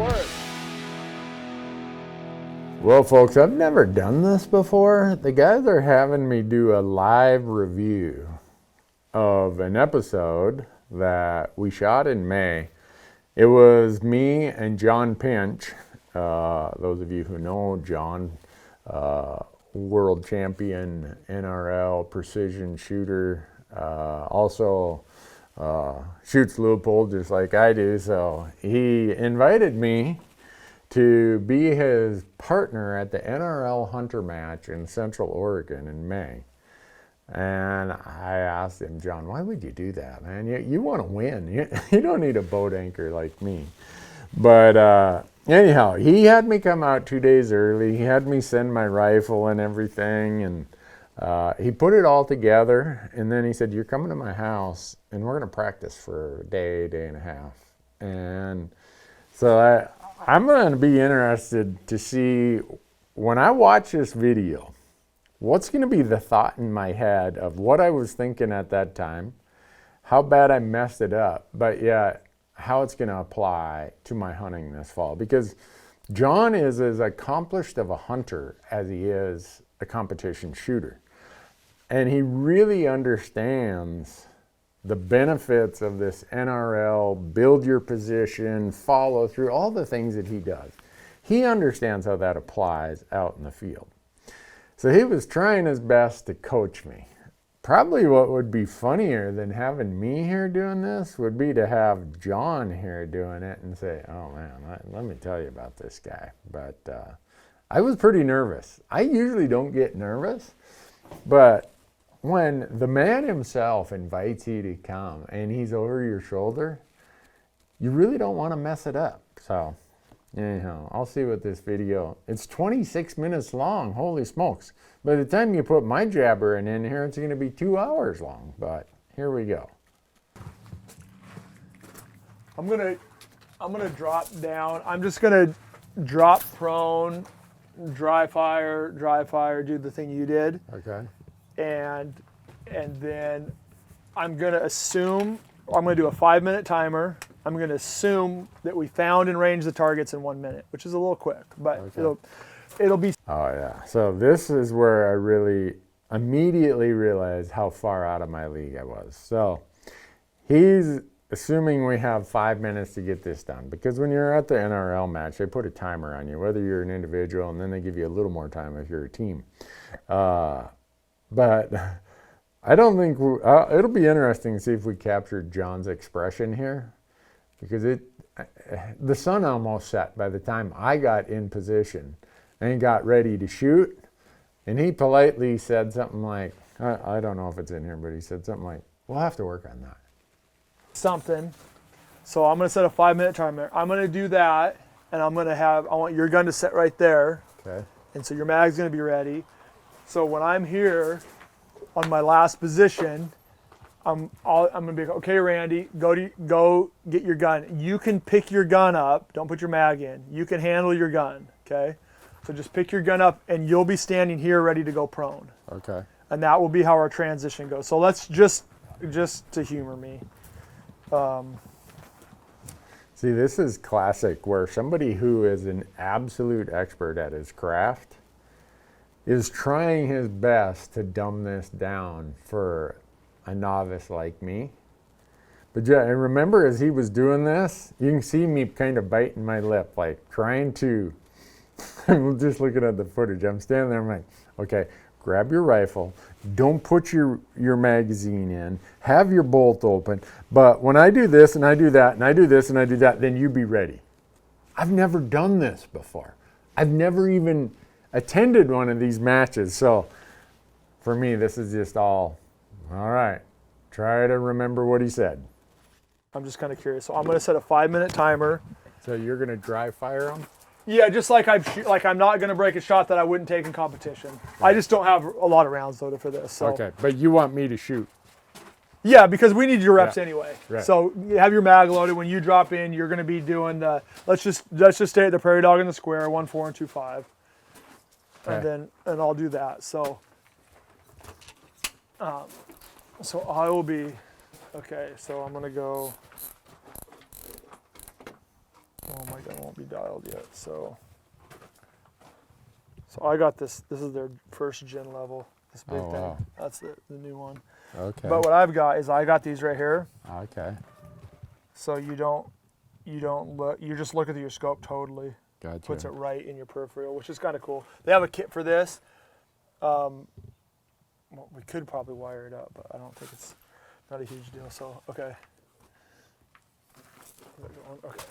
record. Well, folks, I've never done this before. The guys are having me do a live review of an episode that we shot in May. It was me and John Pinch. Those of you who know John, world champion, NRL precision shooter, also shoots Leupold just like I do. So he invited me to be his partner at the NRL Hunter match in Central Oregon in May. And I asked him, John, why would you do that, man? You want to win. You don't need a boat anchor like me. But anyhow, he had me come out 2 days early. He had me send my rifle and everything. And he put it all together. And then he said, you're coming to my house, and we're going to practice for a day, day and a half. And so I'm going to be interested to see, when I watch this video, what's going to be the thought in my head of what I was thinking at that time, how bad I messed it up, but yet how it's going to apply to my hunting this fall. Because John is as accomplished of a hunter as he is a competition shooter. And he really understands the benefits of this NRL, build your position, follow through, all the things that he does. He understands how that applies out in the field. So he was trying his best to coach me. Probably what would be funnier than having me here doing this would be to have John here doing it and say, oh man, let me tell you about this guy. But I was pretty nervous. I usually don't get nervous, but when the man himself invites you to come and he's over your shoulder, you really don't want to mess it up. So anyhow, I'll see what this video, it's 26 minutes long, holy smokes. By the time you put my jabbering in here, it's going to be 2 hours long, but here we go. I'm gonna drop down. I'm just gonna drop prone, dry fire, do the thing you did. Okay. And then I'm gonna assume, I'm gonna do a 5-minute timer. I'm gonna assume that we found and ranged the targets in 1 minute, which is a little quick, but okay. it'll be. Oh yeah, so this is where I really immediately realized how far out of my league I was. So he's assuming we have 5 minutes to get this done, because when you're at the NRL match, they put a timer on you, whether you're an individual, and then they give you a little more time if you're a team. But I don't think, it'll be interesting to see if we captured John's expression here, because the sun almost set by the time I got in position and got ready to shoot. And he politely said something like, I don't know if it's in here, but he said something like, we'll have to work on that. Something. So I'm going to set a 5-minute timer. I'm going to do that, and I want your gun to set right there. Okay. And so your mag's going to be ready. So when I'm here on my last position, I'm going to be, okay, Randy, go get your gun. You can pick your gun up. Don't put your mag in. You can handle your gun, okay? So just pick your gun up, and you'll be standing here ready to go prone. Okay. And that will be how our transition goes. So let's just to humor me. See, this is classic, where somebody who is an absolute expert at his craft is trying his best to dumb this down for a novice like me. But yeah, and remember, as he was doing this, you can see me kind of biting my lip, like trying to, I'm just looking at the footage, I'm standing there, I'm like, okay, grab your rifle, don't put your magazine in, have your bolt open, but when I do this and I do that and I do this and I do that, then you be ready. I've never done this before. I've never even attended one of these matches, so for me, this is just all right, try to remember what he said. I'm just kind of curious. So I'm going to set a 5-minute timer. So you're going to dry fire them? Yeah, just like I'm not going to break a shot that I wouldn't take in competition. Right. I just don't have a lot of rounds loaded for this. So. Okay, but you want me to shoot? Yeah, because we need your reps anyway. Right. So you have your mag loaded. When you drop in, you're going to be doing the, let's just stay at the prairie dog in the square, 1-4 and 2-5. Okay. And I'll do that. So I will be, okay, so I'm going to go, oh my God, be dialed yet. So I got this. This is their first gen level. This big thing. Wow. That's the new one. Okay. But what I've got is I got these right here. Okay. So you don't look. You just look at your scope totally. Gotcha. Puts it right in your peripheral, which is kind of cool. They have a kit for this. Well, we could probably wire it up, but I don't think it's not a huge deal. So okay. Okay.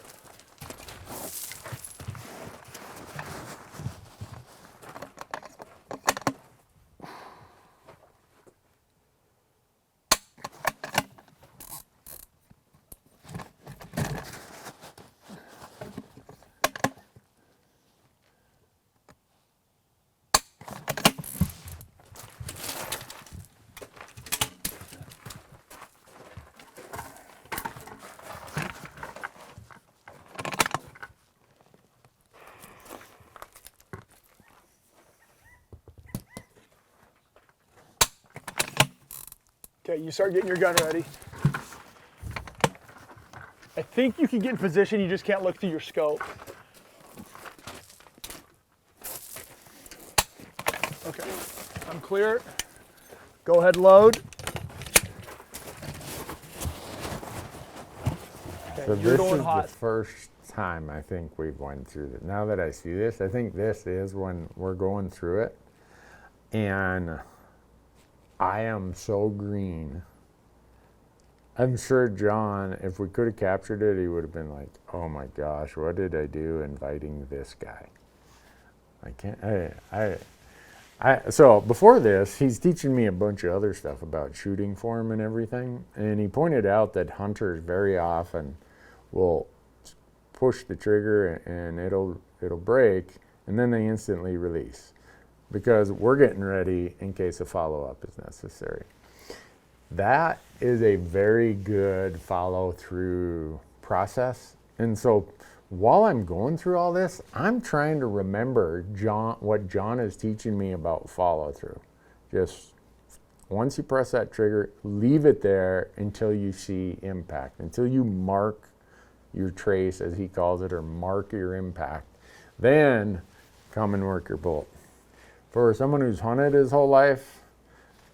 Okay, you start getting your gun ready. I think you can get in position, you just can't look through your scope. Okay, I'm clear. Go ahead, load. Okay, So you're this going is hot. the first time I think we've went through it. Now that I see this, I think this is when we're going through it. And I am so green. I'm sure John, if we could have captured it, he would have been like, oh my gosh, what did I do inviting this guy? I can't, so before this, he's teaching me a bunch of other stuff about shooting form and everything. And he pointed out that hunters very often will push the trigger and it'll break, and then they instantly release because we're getting ready in case a follow-up is necessary. That is a very good follow-through process. And so while I'm going through all this, I'm trying to remember what John is teaching me about follow-through. Just once you press that trigger, leave it there until you see impact, until you mark your trace, as he calls it, or mark your impact. Then come and work your bolt. For someone who's hunted his whole life,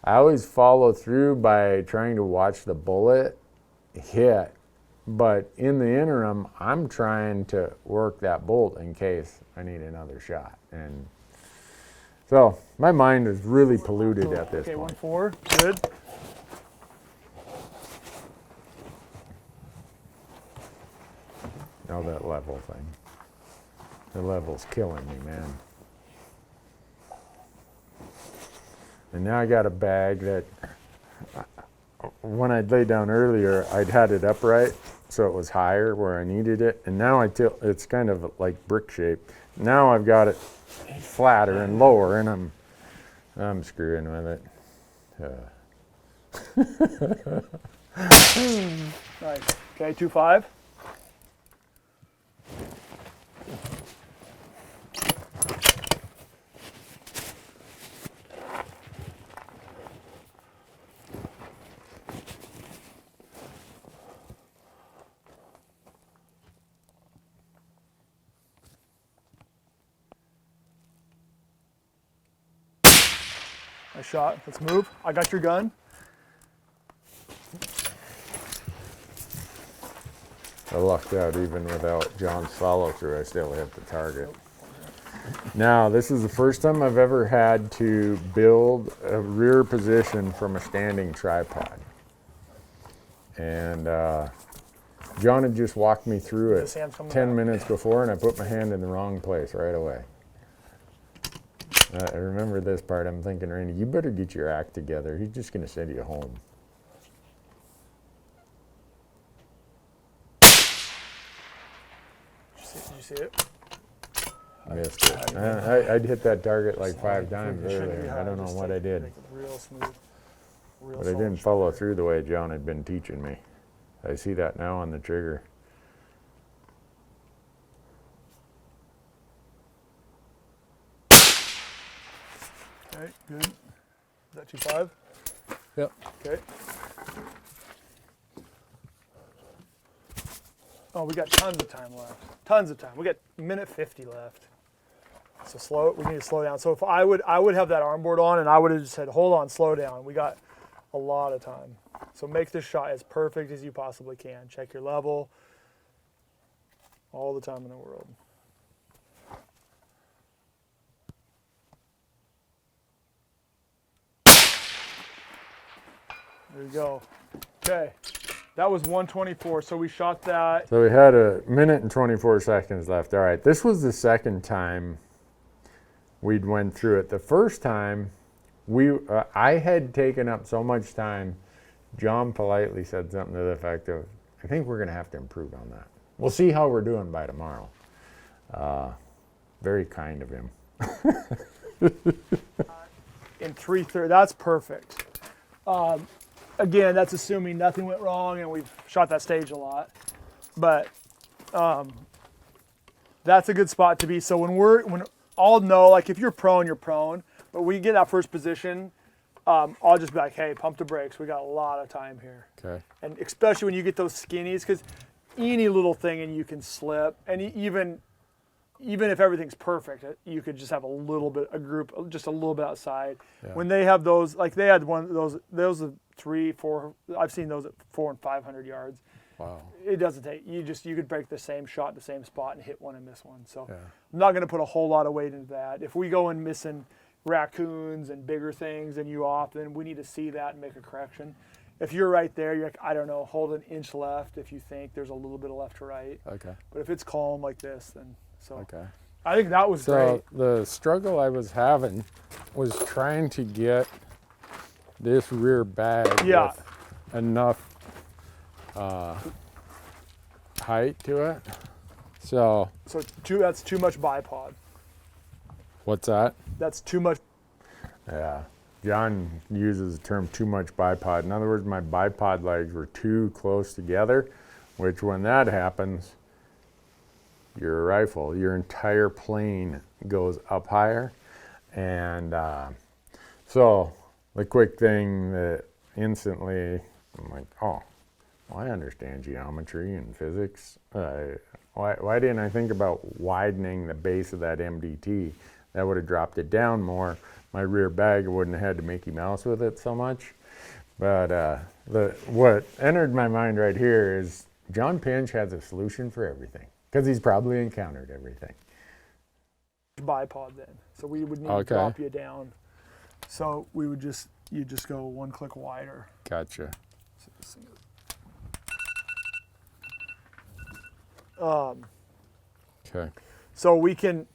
I always follow through by trying to watch the bullet hit. But in the interim, I'm trying to work that bolt in case I need another shot. And so my mind is really polluted at this point. Okay, 1-4, good. Now that level thing. The level's killing me, man. And now I got a bag that, when I'd lay down earlier, I'd had it upright, so it was higher where I needed it. And now it's kind of like brick shaped. Now I've got it flatter and lower, and I'm screwing with it. Nice. Okay, 2-5. Nice shot. Let's move. I got your gun. I lucked out even without John's follow through. I still hit the target. Now, this is the first time I've ever had to build a rear position from a standing tripod. And John had just walked me through it 10 minutes before, and I put my hand in the wrong place right away. I remember this part. I'm thinking, Randy, you better get your act together. He's just going to send you home. Did you see it? Missed it. I'd hit that target like 5 times earlier. I don't know what I did. Make it real smooth. But I didn't follow through the way John had been teaching me. I see that now on the trigger. Okay, good. Is that 2-5? Yep. Okay. Oh, we got tons of time left. Tons of time. We got a minute 50 left. So we need to slow down. So if I would have that arm board on and I would have just said, hold on, slow down. We got a lot of time. So make this shot as perfect as you possibly can. Check your level. All the time in the world. There you go. Okay. That was 124, so we shot that. So we had a minute and 24 seconds left. All right, this was the second time we'd went through it. The first time, I had taken up so much time, John politely said something to the effect of, I think we're gonna have to improve on that. We'll see how we're doing by tomorrow. Very kind of him. In 3:30, that's perfect. Again, that's assuming nothing went wrong and we've shot that stage a lot. But that's a good spot to be. So when I'll know, like if you're prone, you're prone. But we get that first position, I'll just be like, hey, pump the brakes. We got a lot of time here. Okay. And especially when you get those skinnies, because any little thing and you can slip. And even if everything's perfect, you could just have a group just a little bit outside. Yeah. When they have those, like they had one of those are 3, 4, I've seen those at 400 and 500 yards. Wow. It doesn't take, you could break the same shot in the same spot and hit one and miss one. So yeah. I'm not going to put a whole lot of weight into that. If we go in missing raccoons and bigger things and you off, then we need to see that and make a correction. If you're right there, you're like, I don't know, hold an inch left if you think there's a little bit of left to right. Okay. But if it's calm like this, then so. Okay. I think that was great. So the struggle I was having was trying to get this rear bag with enough height to it. So that's too much bipod. What's that? That's too much. Yeah. John uses the term too much bipod. In other words, my bipod legs were too close together, which when that happens, your rifle, your entire plane goes up higher. And so the quick thing that instantly, I'm like, oh, well, I understand geometry and physics. Why didn't I think about widening the base of that MDT? That would have dropped it down more. My rear bag wouldn't have had to Mickey Mouse with it so much. But what entered my mind right here is John Pinch has a solution for everything because he's probably encountered everything. Bipod then. So we would need to drop you down. So we would you just go one click wider. Gotcha. Okay. So we can,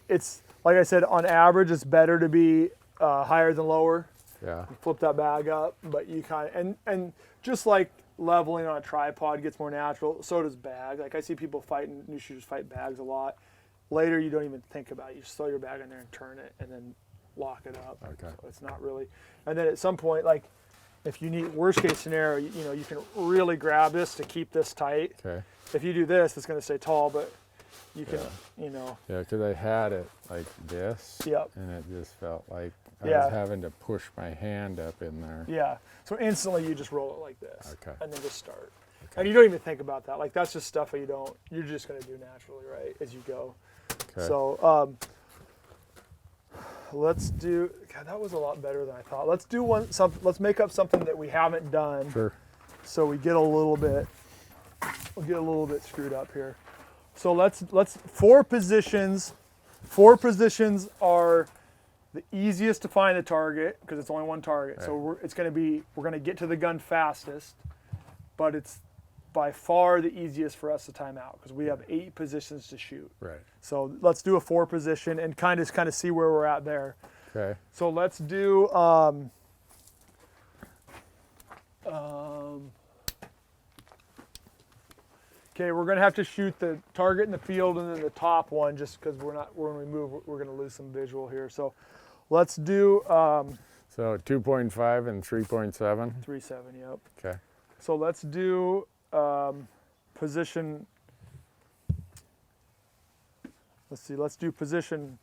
it's, like I said, on average, it's better to be higher than lower. Yeah. You flip that bag up, but you kind of, and just like leveling on a tripod gets more natural, so does bag. Like I see people fighting, new shooters fight bags a lot. Later, you don't even think about it. You just throw your bag in there and turn it and then lock it up. Okay. So it's not really, and then at some point, like if you need, worst case scenario, you can really grab this to keep this tight. Okay. If you do this, it's going to stay tall, but you can, Yeah, because I had it like this. Yep. And it just felt like I was having to push my hand up in there. Yeah. So instantly you just roll it like this. Okay. And then just start. Okay. And you don't even think about that. Like that's just stuff that you're just going to do naturally, right, as you go. Okay. So let's do, God, that was a lot better than I thought. Let's do let's make up something that we haven't done. Sure. So we'll get a little bit screwed up here. So let's 4 positions. 4 positions are the easiest to find the target because it's only one target. Right. So we're going to get to the gun fastest, but it's by far the easiest for us to time out because we have 8 positions to shoot. Right. So let's do a 4 position and kind of see where we're at there. Okay. So let's do okay, we're gonna have to shoot the target in the field and then the top one just because when we move, we're gonna lose some visual here. So let's do. So 2.5 and 3.7? 3.7, yep. Okay. So let's do position. Let's see, let's do position.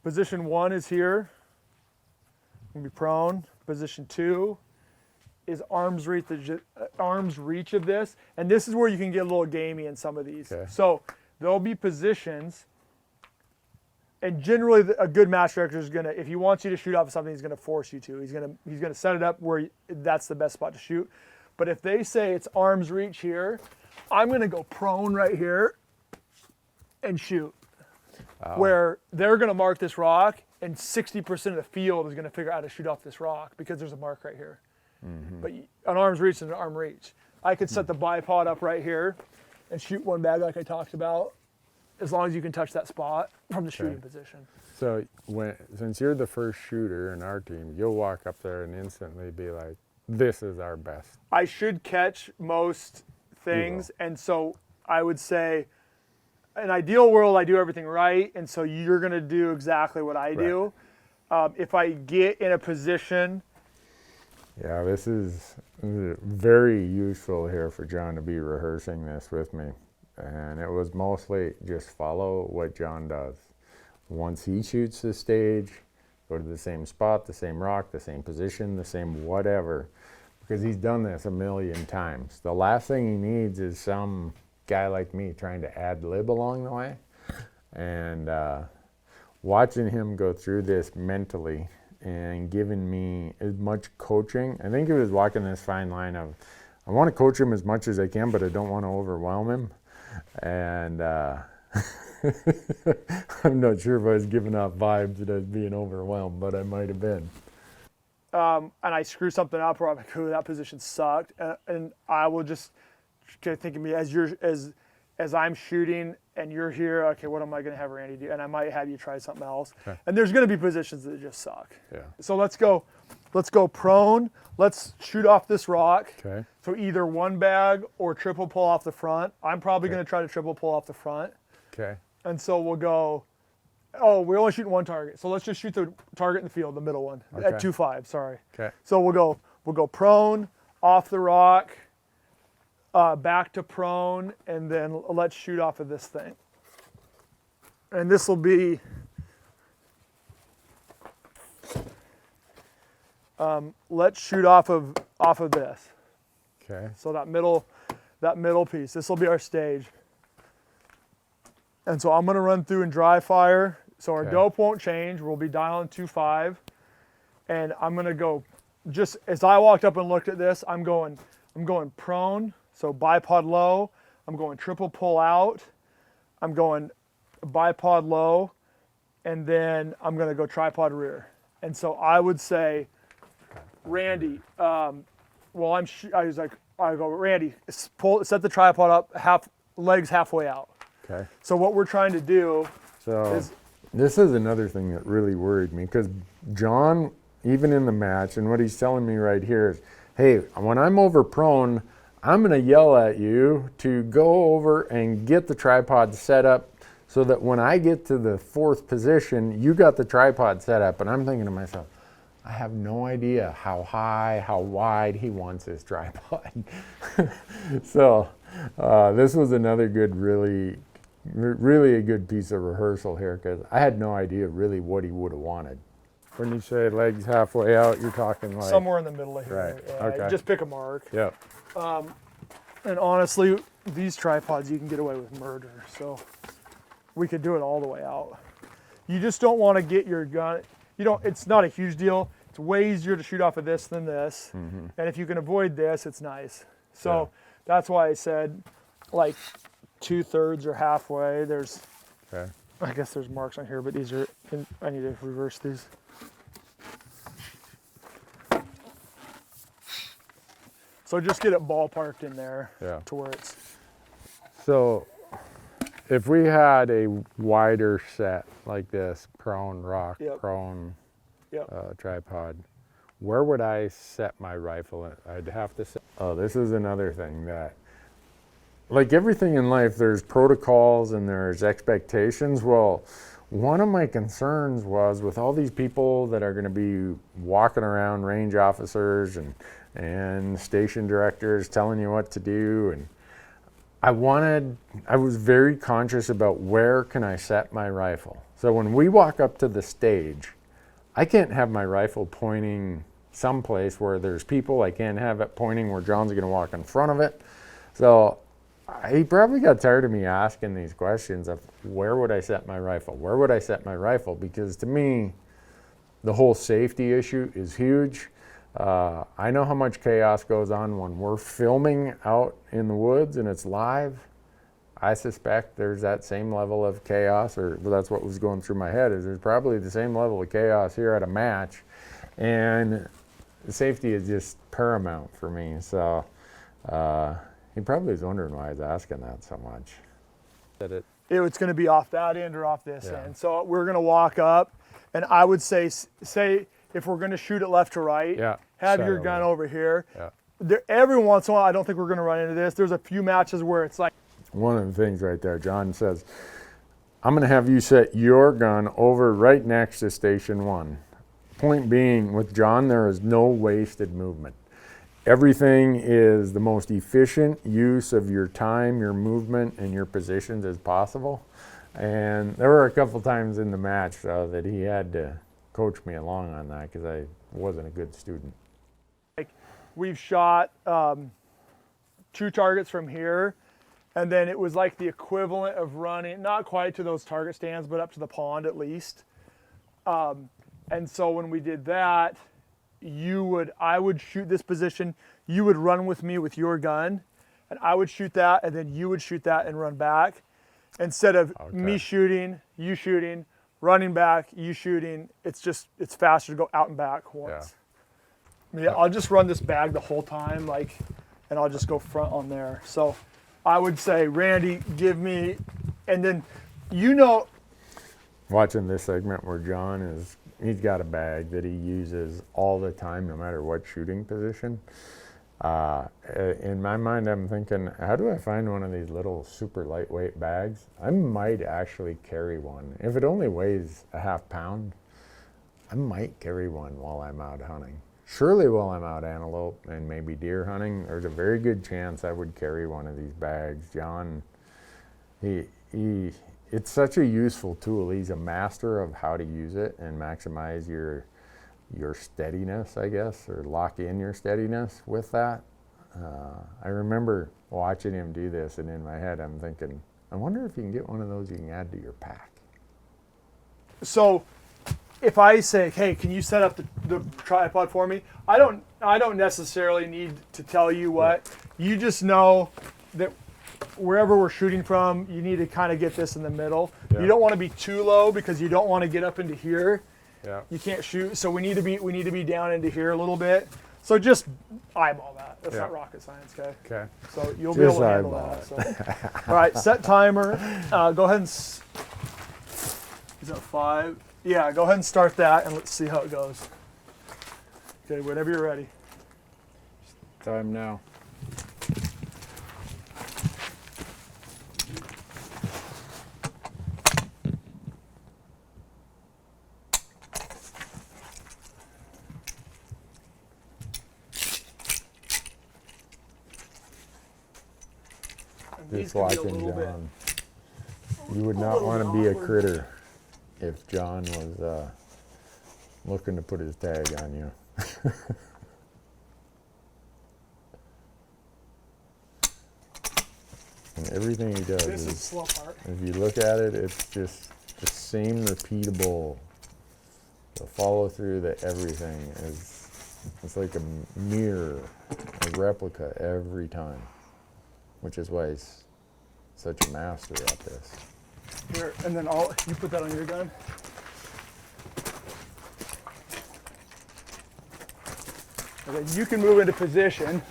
Position 1 is here. Gonna be prone. Position 2 is arm's reach of this, and this is where you can get a little gamey in some of these. Okay. So there'll be positions, and generally a good match director is gonna, if he wants you to shoot off of something, he's gonna force you to. He's gonna set it up where that's the best spot to shoot. But if they say it's arm's reach here, I'm gonna go prone right here and shoot. Where they're gonna mark this rock, and 60% of the field is gonna figure out how to shoot off this rock because there's a mark right here. But an arm's reach is an arm reach. I could set the bipod up right here and shoot one bag like I talked about, as long as you can touch that spot from the shooting position. So since you're the first shooter in our team, you'll walk up there and instantly be like, this is our best. I should catch most things, and so I would say, in an ideal world, I do everything right, and so you're going to do exactly what I do. If I get in a position... Yeah, this is very useful here for John to be rehearsing this with me. And it was mostly just follow what John does. Once he shoots the stage, go to the same spot, the same rock, the same position, the same whatever, because he's done this a million times. The last thing he needs is some guy like me trying to ad-lib along the way. And watching him go through this mentally and giving me as much coaching, I think he was walking this fine line of, I want to coach him as much as I can, but I don't want to overwhelm him. And I'm not sure if I was giving off vibes that I was being overwhelmed, but I might have been. And I screw something up where I'm like, ooh, that position sucked. And I will just think of me as I'm shooting and you're here, okay, what am I going to have Randy do? And I might have you try something else. Okay. And there's going to be positions that just suck. Yeah. So let's go prone. Let's shoot off this rock. Okay. So either one bag or triple pull off the front. I'm probably going to try to triple pull off the front. Okay. And so we'll go, we're only shooting one target. So let's just shoot the target in the field, the middle one, at 2.5, sorry. Okay. So we'll go prone, off the rock, back to prone, and then let's shoot off of this thing. And this will be, let's shoot off of this. Okay. So that middle piece, this will be our stage. And so I'm gonna run through and dry fire. So our dope won't change. We'll be dialing 2.5. And I'm gonna go, just as I walked up and looked at this, I'm going prone. So bipod low, I'm going triple pull out, I'm going bipod low, and then I'm gonna go tripod rear. And so I would say, Randy, I go, Randy, set the tripod up, legs halfway out. Okay. So what we're trying to do is... This is another thing that really worried me, because John, even in the match, and what he's telling me right here is, hey, when I'm over prone, I'm going to yell at you to go over and get the tripod set up so that when I get to the fourth position, you got the tripod set up. And I'm thinking to myself, I have no idea how high, how wide he wants his tripod. So this was another good, really a good piece of rehearsal here, because I had no idea really what he would have wanted. When you say legs halfway out, you're talking like... somewhere in the middle of here. Right, Yeah, okay. Just pick a mark. Yep. And honestly, these tripods, you can get away with murder. So we could do it all the way out. You just don't want to get your gun... it's not a huge deal. It's way easier to shoot off of this than this. Mm-hmm. And if you can avoid this, it's nice. So that's why I said like 2/3 or halfway. I guess there's marks on here, but these are, I need to reverse these. So just get it ballparked in there to where it's... So if we had a wider set like this, prone rock, prone tripod, where would I set my rifle? I'd have to set... Oh, this is another thing that, like everything in life, there's protocols and there's expectations. Well, one of my concerns was with all these people that are going to be walking around, range officers and station directors telling you what to do, and I was very conscious about where can I set my rifle. So when we walk up to the stage, I can't have my rifle pointing someplace where there's people. I can't have it pointing where John's going to walk in front of it. So he probably got tired of me asking these questions of where would I set my rifle? Where would I set my rifle? Because to me, the whole safety issue is huge. I know how much chaos goes on when we're filming out in the woods and it's live. I suspect there's that same level of chaos, or that's what was going through my head, is there's probably the same level of chaos here at a match. And safety is just paramount for me. So he probably is wondering why I was asking that so much. It's going to be off that end or off this end. So we're going to walk up, and I would say if we're going to shoot it left to right, have your gun over here. Every once in a while, I don't think we're going to run into this. There's a few matches where it's like. One of the things right there, John says, I'm going to have you set your gun over right next to station 1. Point being, with John, there is no wasted movement. Everything is the most efficient use of your time, your movement, and your positions as possible. And there were a couple times in the match that he had to coach me along on that because I wasn't a good student. We've shot 2 targets from here, and then it was like the equivalent of running, not quite to those target stands, but up to the pond at least. And so when we did that, I would shoot this position, you would run with me with your gun, and I would shoot that, and then you would shoot that and run back. Instead of me shooting, you shooting, running back, you shooting, it's faster to go out and back once. I'll just run this bag the whole time, and I'll just go front on there. So I would say, Randy, give me, and then, Watching this segment where John he's got a bag that he uses all the time, no matter what shooting position. In my mind, I'm thinking, how do I find one of these little super lightweight bags? I might actually carry one. If it only weighs a half pound, I might carry one while I'm out hunting. Surely while I'm out antelope and maybe deer hunting, there's a very good chance I would carry one of these bags. John, it's such a useful tool. He's a master of how to use it and maximize your steadiness, I guess, or lock in your steadiness with that. I remember watching him do this, and in my head I'm thinking, I wonder if you can get one of those you can add to your pack. So if I say, hey, can you set up the tripod for me? I don't necessarily need to tell you what. You just know that wherever we're shooting from, you need to kind of get this in the middle. You don't want to be too low because you don't want to get up into here. You can't shoot, so we need to be down into here a little bit. So just eyeball that. That's not rocket science, okay? Okay. So you'll be able to handle that. So. All right, set timer. Go ahead and. Is that 5? Yeah, go ahead and start that, and let's see how it goes. Okay, whenever you're ready. Time now. Just watching John. You would not want to be a critter if John was looking to put his tag on you. And everything he does is the slow part. If you look at it, it's just the same repeatable. The follow through, the everything it's like a mirror, a replica every time, which is why he's such a master at this. Here, and then you put that on your gun. And then you can move into position.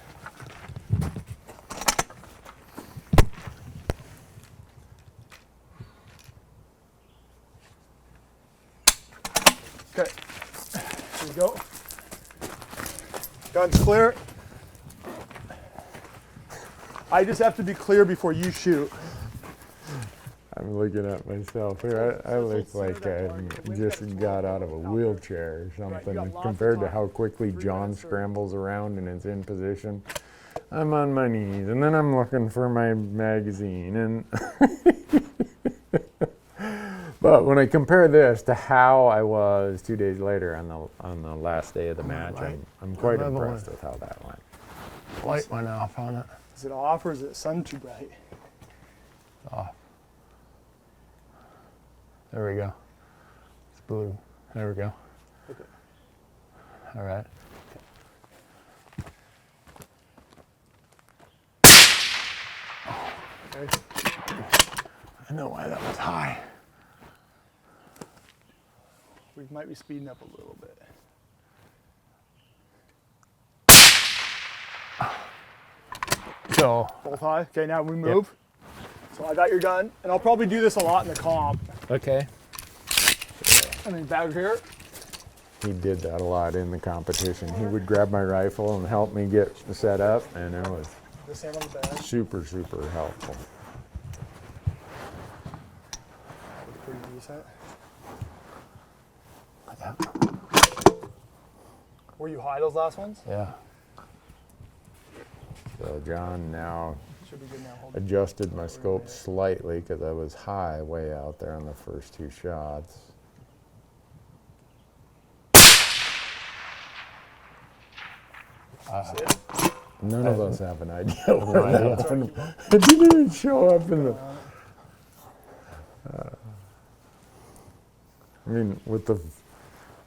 Okay, here we go. Gun's clear. I just have to be clear before you shoot. I'm looking at myself here. I look like I just got out of a wheelchair or something compared to how quickly John scrambles around and is in position. I'm on my knees, and then I'm looking for my magazine. And but But when I compare this to how I was 2 days later on the last day of the match, I'm quite impressed with how that went. Light went off on it. Is it off or is the sun too bright? Off. There we go. It's blue. There we go. Okay. All right. Okay. I know why that was high. We might be speeding up a little bit. So, Both high. Okay, now we move. So I got your gun, and I'll probably do this a lot in the comp. okay. I mean, back here. He did that a lot in the competition. He would grab my rifle and help me get set up, and it was This hand on the bag. super, super helpful. Pretty decent. Yeah. Were you high those last ones? Yeah. So John now Should be good now. Hold adjusted my scope slightly because I was high way out there on the first 2 shots. None of us have an idea where that one. It didn't even show up in the. I mean, with the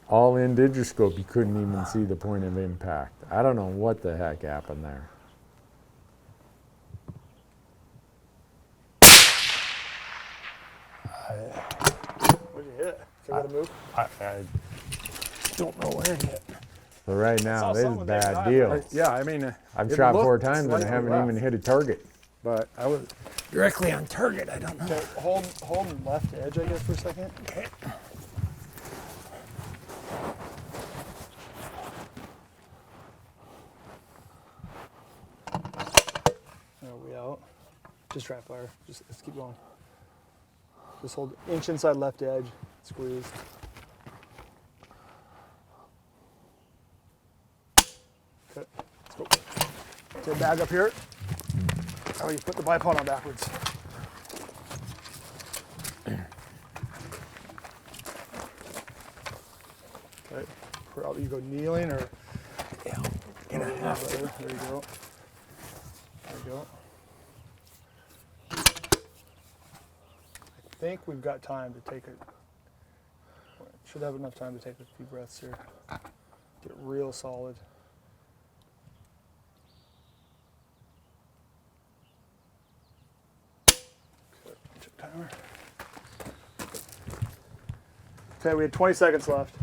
all-in digiscope, you couldn't even see the point of impact. I don't know what the heck happened there. Where'd you hit? So I gotta move. I don't know where it hit. But right now, saw this is a someone take bad an eye, deal. Yeah, I mean, I've it shot 4 looked times and I slightly haven't left, even hit a target. But I was directly on target. I don't know. Okay, hold left edge, I guess, for a second. Okay. Are we out? Just trap fire. Let's keep going. Just hold inch inside left edge. Squeeze. Okay, let's go. Okay, bag up here. Oh, you put the bipod on backwards. Okay, probably you go kneeling or. Yeah. Gonna have to. There you go. There you go. I think we've got time to take it. Should have enough time to take a few breaths here. Get it real solid. Okay, check timer. Okay, we had 20 seconds left.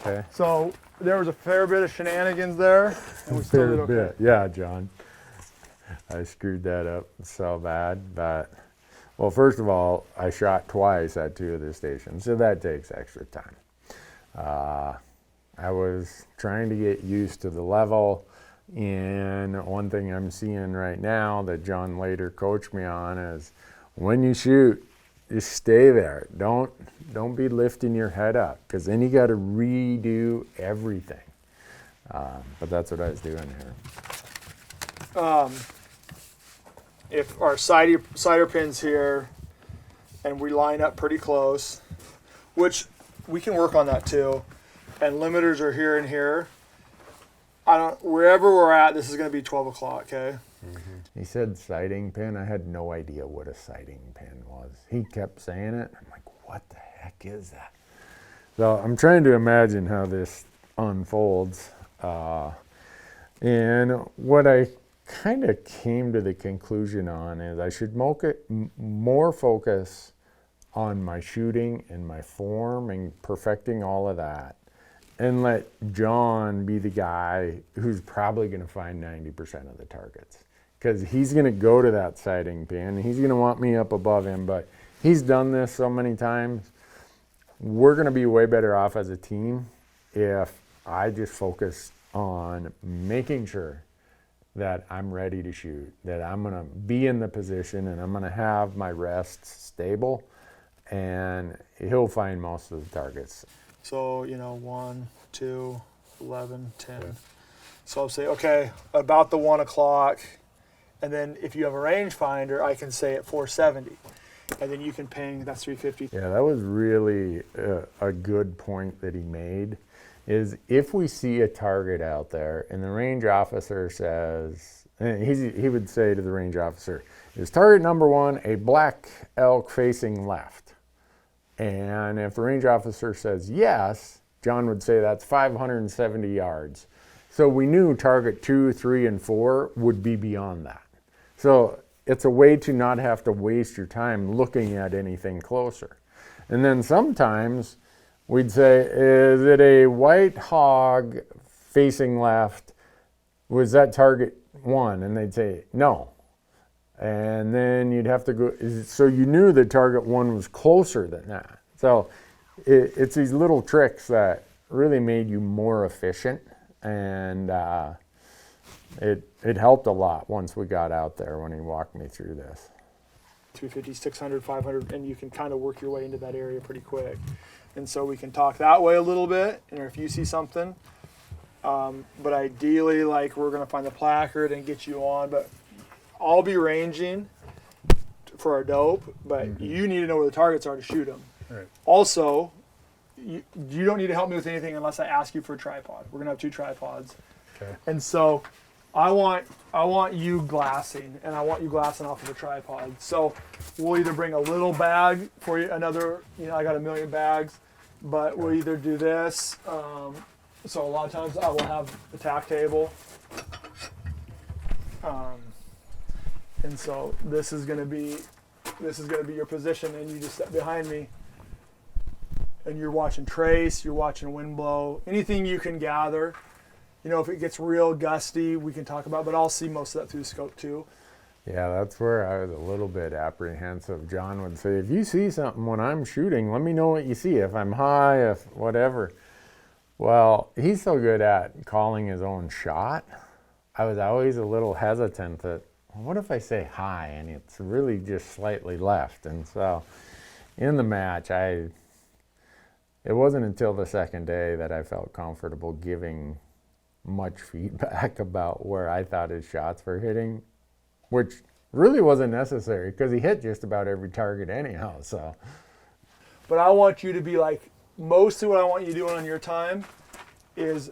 Okay. So there was a fair bit of shenanigans there, and we still Fair did okay. bit. Yeah, John. I screwed that up so bad, but well, first of all, I shot twice at 2 of the stations, so that takes extra time. I was trying to get used to the level, and one thing I'm seeing right now that John later coached me on is when you shoot, just stay there. Don't be lifting your head up, because then you got to redo everything. But that's what I was doing here. If our cider pins here, and we line up pretty close, which we can work on that too, and limiters are here and here. Wherever we're at, this is going to be 12 o'clock, okay? He said sighting pin. I had no idea what a sighting pin was. He kept saying it. I'm like, what the heck is that? So I'm trying to imagine how this unfolds. And what I kind of came to the conclusion on is I should more focus on my shooting and my form and perfecting all of that, and let John be the guy who's probably going to find 90% of the targets, because he's going to go to that sighting pin. He's going to want me up above him, but he's done this so many times. We're going to be way better off as a team if I just focus on making sure that I'm ready to shoot, that I'm going to be in the position and I'm going to have my rests stable, and he'll find most of the targets. So, 1, 2, 11, 10. Yeah. So I'll say, okay, about the 1 o'clock, and then if you have a rangefinder, I can say at 470. and then you can ping. That's 350. Yeah, that was really a good point that he made, is if we see a target out there and the range officer says, and he would say to the range officer, is target number 1 a black elk facing left? And if the range officer says yes, John would say that's 570 yards. So we knew target 2, 3, and 4 would be beyond that. So it's a way to not have to waste your time looking at anything closer. And then sometimes we'd say, is it a white hog facing left? Was that target 1? And they'd say, no. And then you'd have to go, so you knew that target 1 was closer than that. So it's these little tricks that really made you more efficient, and it helped a lot once we got out there when he walked me through this. 250, 600, 500, and you can kind of work your way into that area pretty quick. And so we can talk that way a little bit, and if you see something, but ideally, like, we're going to find the placard and get you on, but I'll be ranging for our dope, but you need to know where the targets are to shoot them. Right. Also, you don't need to help me with anything unless I ask you for a tripod. We're going to have 2 tripods. Okay. And so I want you glassing, and I want you glassing off of a tripod. So we'll either bring a little bag for you, another, I got 1 million bags, but we'll either do this. So a lot of times I will have a tack table. And so this is going to be your position, and you just step behind me, and you're watching trace, you're watching wind blow, anything you can gather. If it gets real gusty, we can talk about, but I'll see most of that through the scope too. Yeah, that's where I was a little bit apprehensive. John would say, if you see something when I'm shooting, let me know what you see, if I'm high, if whatever. Well, he's so good at calling his own shot. I was always a little hesitant that, what if I say high and it's really just slightly left? And so in the match, it wasn't until the second day that I felt comfortable giving much feedback about where I thought his shots were hitting, which really wasn't necessary because he hit just about every target anyhow. So, but I want you to be like, mostly what I want you doing on your time is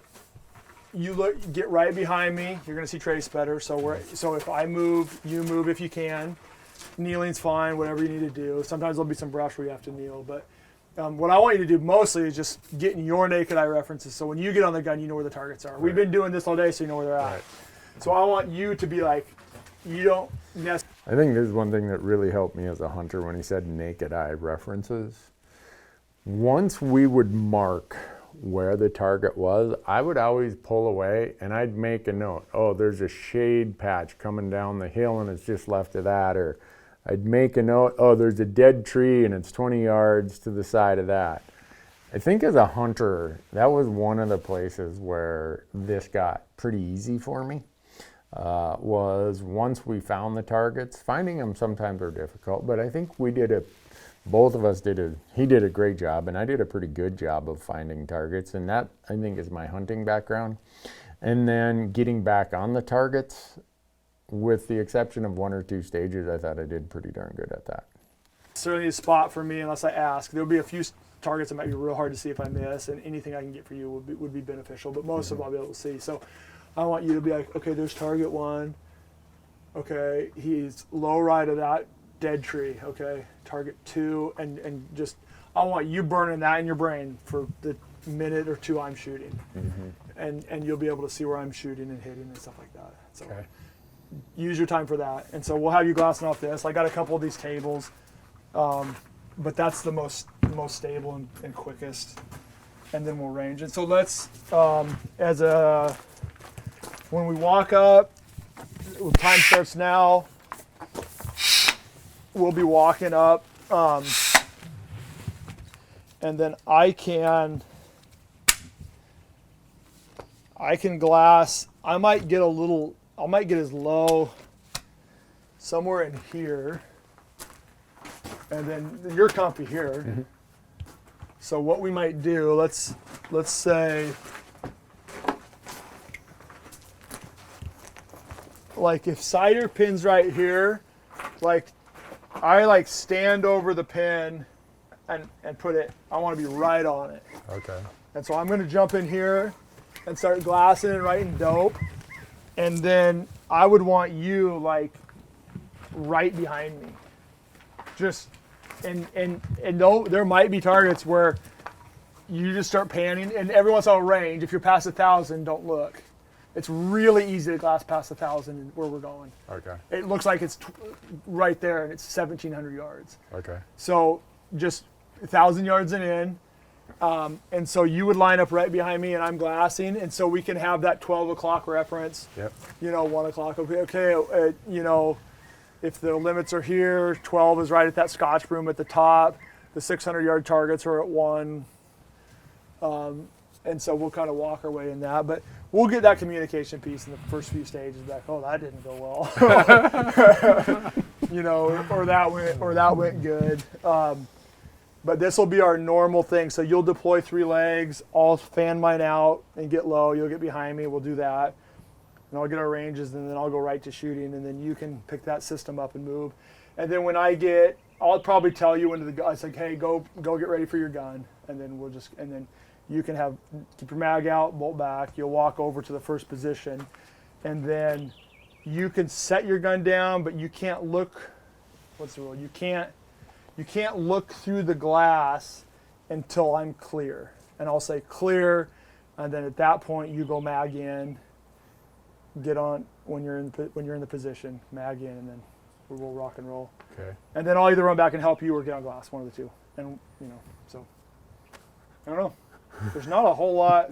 get right behind me. You're going to see trace better. So if I move, you move if you can. Kneeling's fine, whatever you need to do. Sometimes there'll be some brush where you have to kneel, but what I want you to do mostly is just getting your naked eye references. So when you get on the gun, you know where the targets are. Right. We've been doing this all day, so you know where they're at. Right. So I want you to be like, you don't necessarily. I think there's one thing that really helped me as a hunter when he said naked eye references. Once we would mark where the target was, I would always pull away and I'd make a note. Oh, there's a shade patch coming down the hill and it's just left of that. Or I'd make a note, oh, there's a dead tree and it's 20 yards to the side of that. I think as a hunter, that was one of the places where this got pretty easy for me, was once we found the targets. Finding them sometimes are difficult, but I think he did a great job, and I did a pretty good job of finding targets, and that, I think, is my hunting background. And then getting back on the targets, with the exception of 1 or 2 stages, I thought I did pretty darn good at that. Certainly a spot for me, unless I ask. There'll be a few targets that might be real hard to see if I miss, and anything I can get for you would be beneficial, but most of them I'll be able to see. So I want you to be like, okay, there's target 1. Okay, he's low right of that dead tree. Okay, target 2, and just, I want you burning that in your brain for the minute or 2 I'm shooting. And you'll be able to see where I'm shooting and hitting and stuff like that. So okay. Use your time for that. And so we'll have you glassing off this. I got a couple of these tables, but that's the most stable and quickest. And then we'll range. And so let's, when we walk up, time starts now. We'll be walking up, and then I can glass. I might get as low somewhere in here, and then you're comfy here. So what we might do, let's say, like if cider pins right here, like I like stand over the pin and put it, I want to be right on it. Okay. And so I'm going to jump in here and start glassing and writing dope. And then I would want you like right behind me. Just, and no, there might be targets where you just start panning, and every once in a while range, if you're past 1,000, don't look. It's really easy to glass past 1,000 where we're going. Okay. It looks like it's right there, and it's 1,700 yards. Okay. So just 1,000 yards and in. And so you would line up right behind me, and I'm glassing, and so we can have that 12 o'clock reference. Yep. 1 o'clock. Okay. If the limits are here, 12 is right at that Scotch broom at the top. The 600-yard targets are at 1. And so we'll kind of walk our way in that, but we'll get that communication piece in the first few stages back. Oh, that didn't go well, or that went good. But this will be our normal thing. So you'll deploy 3 legs. I'll fan mine out and get low. You'll get behind me. We'll do that, and I'll get our ranges, and then I'll go right to shooting, and then you can pick that system up and move. And then when I'll probably tell you when I say, hey, go get ready for your gun, and then you can keep your mag out, bolt back. You'll walk over to the first position, and then you can set your gun down, but you can't look. What's the rule? You can't look through the glass until I'm clear, and I'll say clear, and then at that point you go mag in. Get on when you're in the position, mag in, and then we'll rock and roll. Okay. And then I'll either run back and help you or get on glass, one of the two. And so I don't know. There's not a whole lot.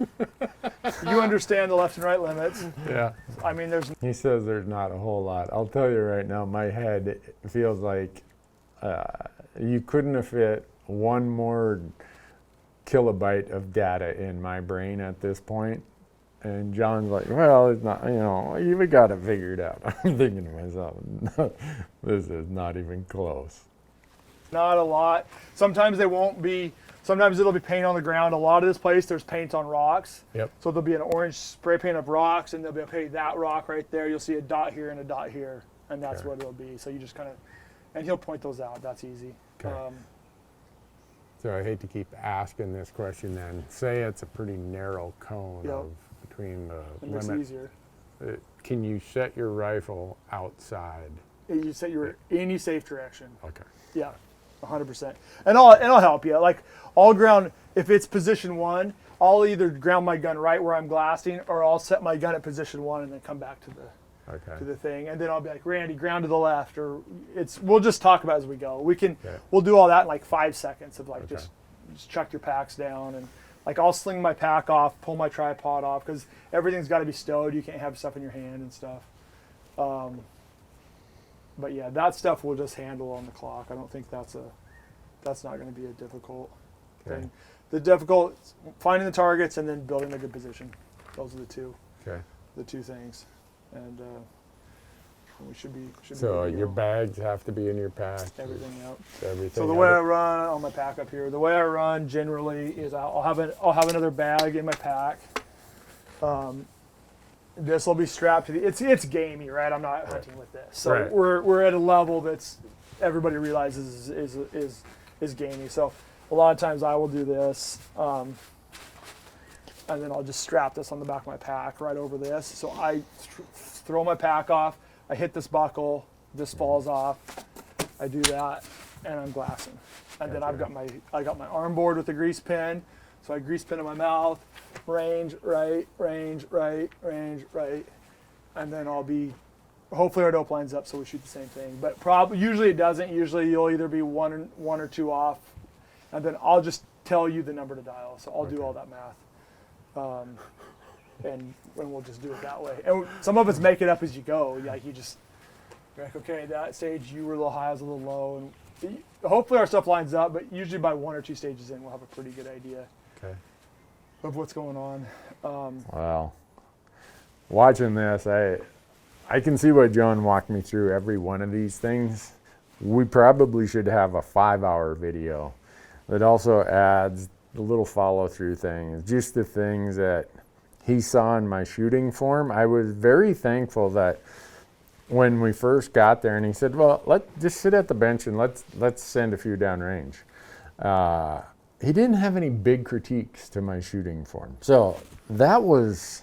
You understand the left and right limits. Yeah. I mean, He says there's not a whole lot. I'll tell you right now, my head it feels like you couldn't have fit one more kilobyte of data in my brain at this point. And John's like, well, it's not, you've got it figured out. I'm thinking to myself, no, this is not even close. not a lot. Sometimes they won't be. Sometimes it'll be paint on the ground. A lot of this place, there's paint on rocks. Yep. So there'll be an orange spray paint of rocks, and they'll be, okay, that rock right there, you'll see a dot here and a dot here, and that's Okay. what it'll be. So you just kind of, and he'll point those out. That's easy. Okay. So I hate to keep asking this question then. Say it's a pretty narrow cone Yep. of between the It makes it limit. easier. Can you set your rifle outside? You set your any safe direction. Okay. Yeah, 100%. And I'll help you. Like I'll ground if it's position one. I'll either ground my gun right where I'm glassing, or I'll set my gun at position one and then come back to the thing, and then I'll be like, Randy, ground to the left, or we'll just talk about it as we go. We'll do all that in like 5 seconds of like just chuck your packs down, and like I'll sling my pack off, pull my tripod off, because everything's got to be stowed. You can't have stuff in your hand and stuff. But yeah, that stuff we'll just handle on the clock. I don't think that's not going to be a difficult thing. The difficult finding the targets and then building a good position. Those are the two. Okay. The two things, and we should be. So good to your go. bags have to be in your pack. Everything out. Everything. So the way I run on my pack up here, the way I run generally is I'll have another bag in my pack. This will be strapped to the. It's gamey, right? I'm not hunting with this, so Right. we're at a level that's everybody realizes is gamey. So a lot of times I will do this, and then I'll just strap this on the back of my pack right over this. So I throw my pack off. I hit this buckle. This falls off. I do that, and I'm glassing. And then I got my arm board with the grease pin. So I grease pin in my mouth, range right, range right, range right, and then I'll be. Hopefully our dope lines up, so we shoot the same thing. But usually it doesn't. Usually you'll either be one or two off, and then I'll just tell you the number to dial. So I'll do all that math, and we'll just do it that way. And some of us make it up as you go. Like you're like, okay, that stage you were a little high, I was a little low, and hopefully our stuff lines up. But usually by 1 or 2 stages in, we'll have a pretty good idea of what's going on. Wow. Watching this, I can see what John walked me through every one of these things. We probably should have a 5-hour video that also adds the little follow-through things, just the things that he saw in my shooting form. I was very thankful that when we first got there, and he said, well, let's just sit at the bench and let's send a few downrange. He didn't have any big critiques to my shooting form. So that was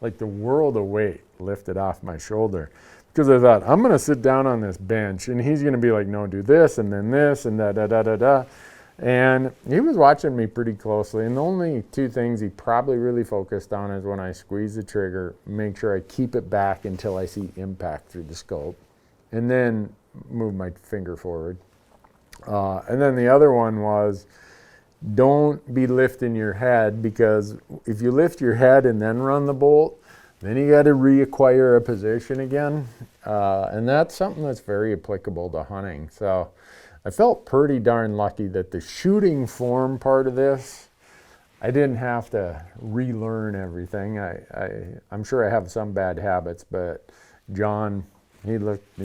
like the world of weight lifted off my shoulder, because I thought, I'm going to sit down on this bench and he's going to be like, no, do this and then this and da. And he was watching me pretty closely. And the only two things he probably really focused on is when I squeeze the trigger, make sure I keep it back until I see impact through the scope, and then move my finger forward. And then the other one was, don't be lifting your head, because if you lift your head and then run the bolt, then you got to reacquire a position again. And that's something that's very applicable to hunting. So I felt pretty darn lucky that the shooting form part of this, I didn't have to relearn everything. I'm sure I have some bad habits, but John, he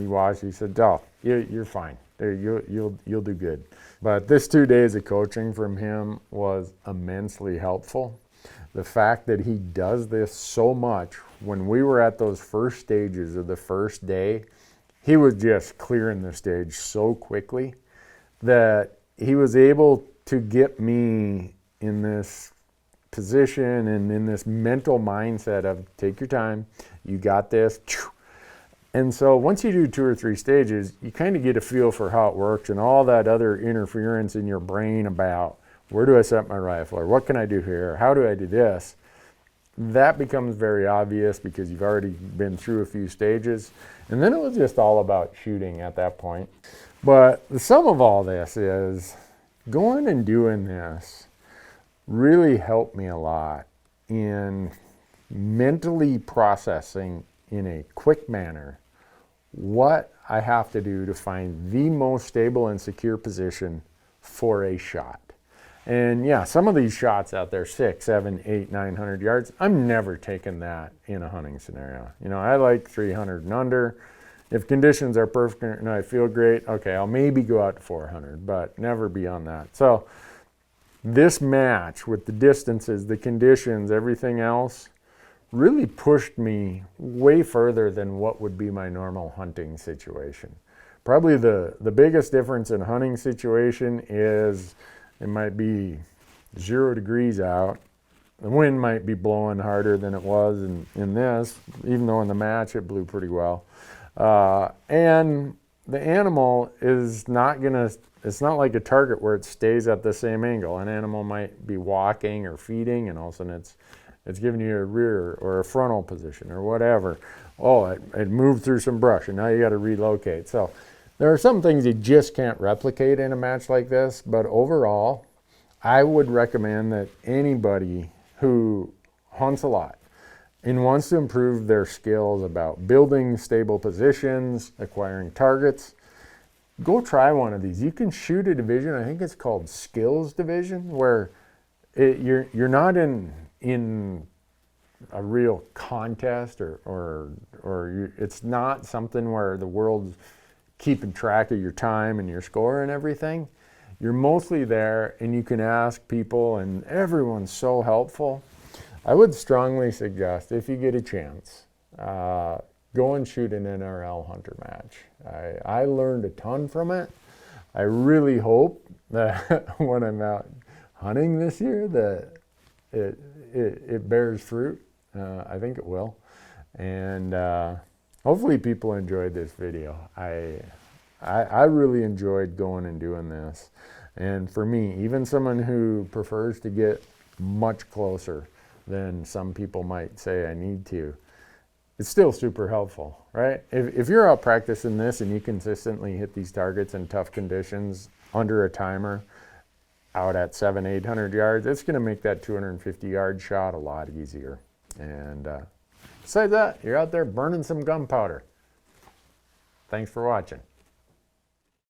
watched, he said, oh, you're fine. You'll do good. But this 2 days of coaching from him was immensely helpful. The fact that he does this so much, when we were at those first stages of the first day, he was just clearing the stage so quickly that he was able to get me in this position and in this mental mindset of, take your time, you got this. And so once you do 2 or 3 stages, you kind of get a feel for how it works, and all that other interference in your brain about, where do I set my rifle, or what can I do here, how do I do this, that becomes very obvious because you've already been through a few stages. And then it was just all about shooting at that point. But the sum of all this is, going and doing this really helped me a lot in mentally processing in a quick manner what I have to do to find the most stable and secure position for a shot. And yeah, some of these shots out there, 6, 7, 8, 900 yards, I'm never taking that in a hunting scenario. You know, I like 300 and under. If conditions are perfect and I feel great, okay, I'll maybe go out to 400, but never beyond that. So this match with the distances, the conditions, everything else, really pushed me way further than what would be my normal hunting situation. Probably the biggest difference in hunting situation is it might be 0 degrees out. The wind might be blowing harder than it was in this, even though in the match it blew pretty well. And the animal is not gonna, it's not like a target where it stays at the same angle. An animal might be walking or feeding, and all of a sudden it's giving you a rear or a frontal position or whatever. Oh, it moved through some brush and now you got to relocate. So there are some things you just can't replicate in a match like this, but overall, I would recommend that anybody who hunts a lot and wants to improve their skills about building stable positions, acquiring targets, go try one of these. You can shoot a division, I think it's called Skills Division, where you're not in a real contest it's not something where the world's keeping track of your time and your score and everything. You're mostly there and you can ask people, and everyone's so helpful. I would strongly suggest, if you get a chance, go and shoot an NRL Hunter match. I learned a ton from it. I really hope that when I'm out hunting this year that it bears fruit. I think it will. And hopefully people enjoyed this video. I really enjoyed going and doing this. And for me, even someone who prefers to get much closer than some people might say I need to, it's still super helpful, right? If you're out practicing this and you consistently hit these targets in tough conditions under a timer, out at 700, 800 yards, it's going to make that 250-yard shot a lot easier. And besides that, you're out there burning some gunpowder. Thanks for watching.